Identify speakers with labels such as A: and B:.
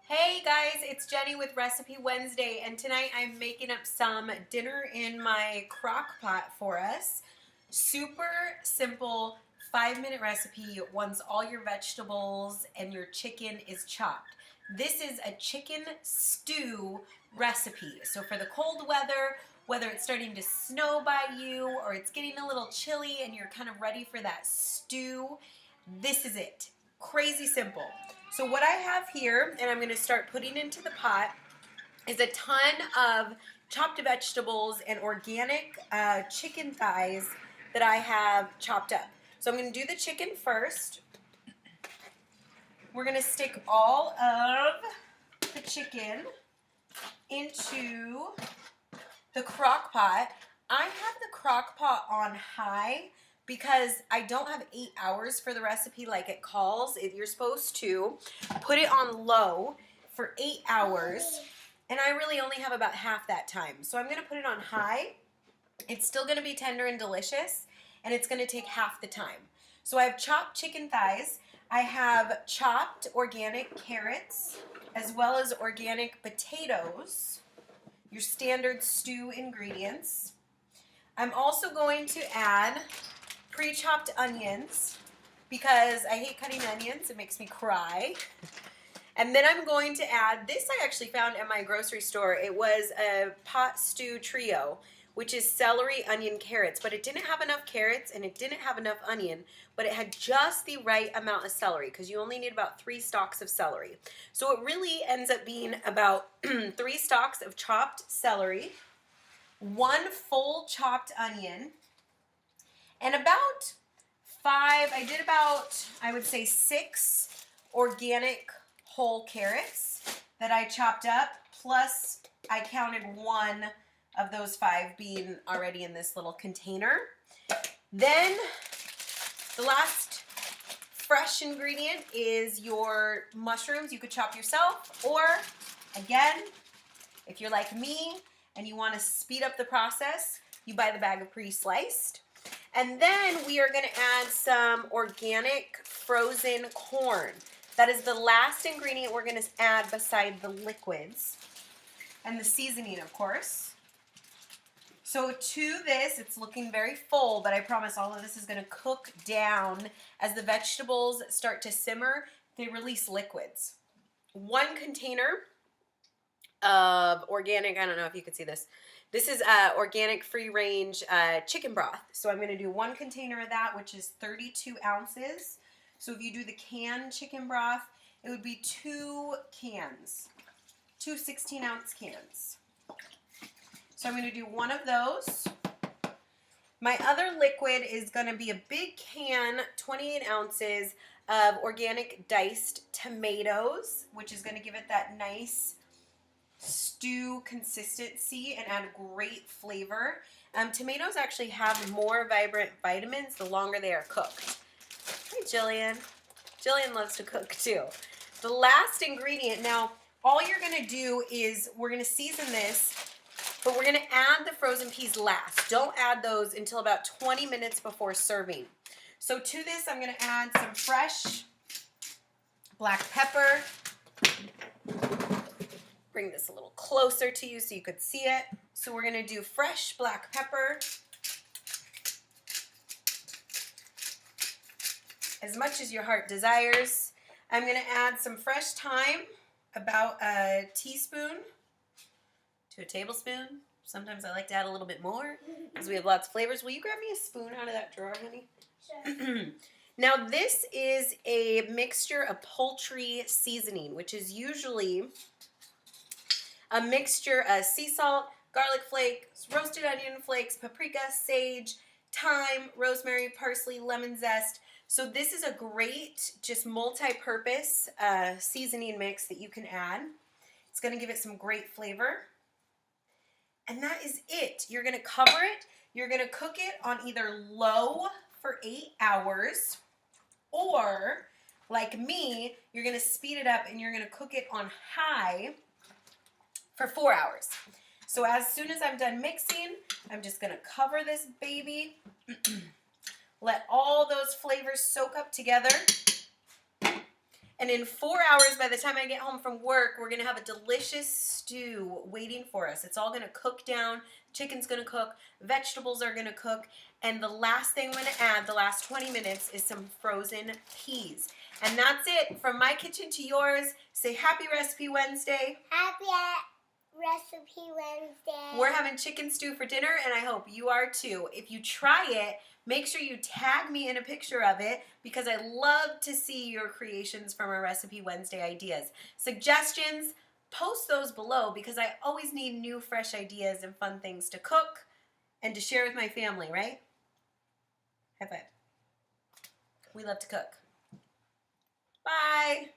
A: Hey guys, it's Jenny with Recipe Wednesday, and tonight I'm making up some dinner in my crock pot for us. Super simple 5-minute recipe once all your vegetables and your chicken is chopped. This is a chicken stew recipe. So for the cold weather, whether it's starting to snow by you or it's getting a little chilly and you're kind of ready for that stew, this is it. Crazy simple. So what I have here, and I'm going to start putting into the pot, is a ton of chopped vegetables and organic chicken thighs that I have chopped up. So I'm going to do the chicken first. We're going to stick all of the chicken into the crock pot. I have the crock pot on high because I don't have 8 hours for the recipe like it calls. You're supposed to put it on low for 8 hours, and I really only have about half that time. So I'm going to put it on high. It's still going to be tender and delicious, and it's going to take half the time. So I have chopped chicken thighs. I have chopped organic carrots, as well as organic potatoes, your standard stew ingredients. I'm also going to add pre-chopped onions because I hate cutting onions. It makes me cry. And then I'm going to add, this I actually found at my grocery store. It was a pot stew trio, which is celery, onion, carrots. But it didn't have enough carrots and it didn't have enough onion, but it had just the right amount of celery because you only need about 3 stalks of celery. So it really ends up being about 3 stalks of chopped celery, 1 full chopped onion, and about 5, I would say 6 organic whole carrots that I chopped up, plus I counted 1 of those 5 being already in this little container. Then the last fresh ingredient is your mushrooms. You could chop yourself, or again, if you're like me and you want to speed up the process, you buy the bag of pre-sliced. And then we are going to add some organic frozen corn. That is the last ingredient we're going to add beside the liquids. And the seasoning, of course. So to this, it's looking very full, but I promise all of this is going to cook down. As the vegetables start to simmer, they release liquids. 1 container of organic, I don't know if you can see this. This is organic free-range chicken broth. So I'm going to do 1 container of that, which is 32 ounces. So if you do the canned chicken broth, it would be 2 cans, 2 16-ounce cans. So I'm going to do 1 of those. My other liquid is going to be a big can, 28 ounces of organic diced tomatoes, which is going to give it that nice stew consistency and add great flavor. Tomatoes actually have more vibrant vitamins the longer they are cooked. Hi, Jillian. Jillian loves to cook too. The last ingredient, now all you're going to do is we're going to season this, but we're going to add the frozen peas last. Don't add those until about 20 minutes before serving. So to this, I'm going to add some fresh black pepper. Bring this a little closer to you so you could see it. So we're going to do fresh black pepper, as much as your heart desires. I'm going to add some fresh thyme, about a teaspoon to a tablespoon. Sometimes I like to add a little bit more because we have lots of flavors. Will you grab me a spoon out of that drawer, honey? Sure. Now this is a mixture of poultry seasoning, which is usually a mixture of sea salt, garlic flakes, roasted onion flakes, paprika, sage, thyme, rosemary, parsley, lemon zest. So this is a great, just multi-purpose seasoning mix that you can add. It's going to give it some great flavor. And that is it. You're going to cover it. You're going to cook it on either low for 8 hours, or like me, you're going to speed it up and you're going to cook it on high for 4 hours. So as soon as I'm done mixing, I'm just going to cover this baby. Let all those flavors soak up together. And in 4 hours, by the time I get home from work, we're gonna have a delicious stew waiting for us. It's all gonna cook down. Chicken's gonna cook. Vegetables are gonna cook. And the last thing I'm gonna add, the last 20 minutes, is some frozen peas. And that's it. From my kitchen to yours. Say Happy Recipe Wednesday.
B: Happy Recipe Wednesday.
A: We're having chicken stew for dinner, and I hope you are too. If you try it, make sure you tag me in a picture of it because I love to see your creations from our Recipe Wednesday ideas. Suggestions, post those below because I always need new, fresh ideas and fun things to cook and to share with my family, right? High five. We love to cook. Bye.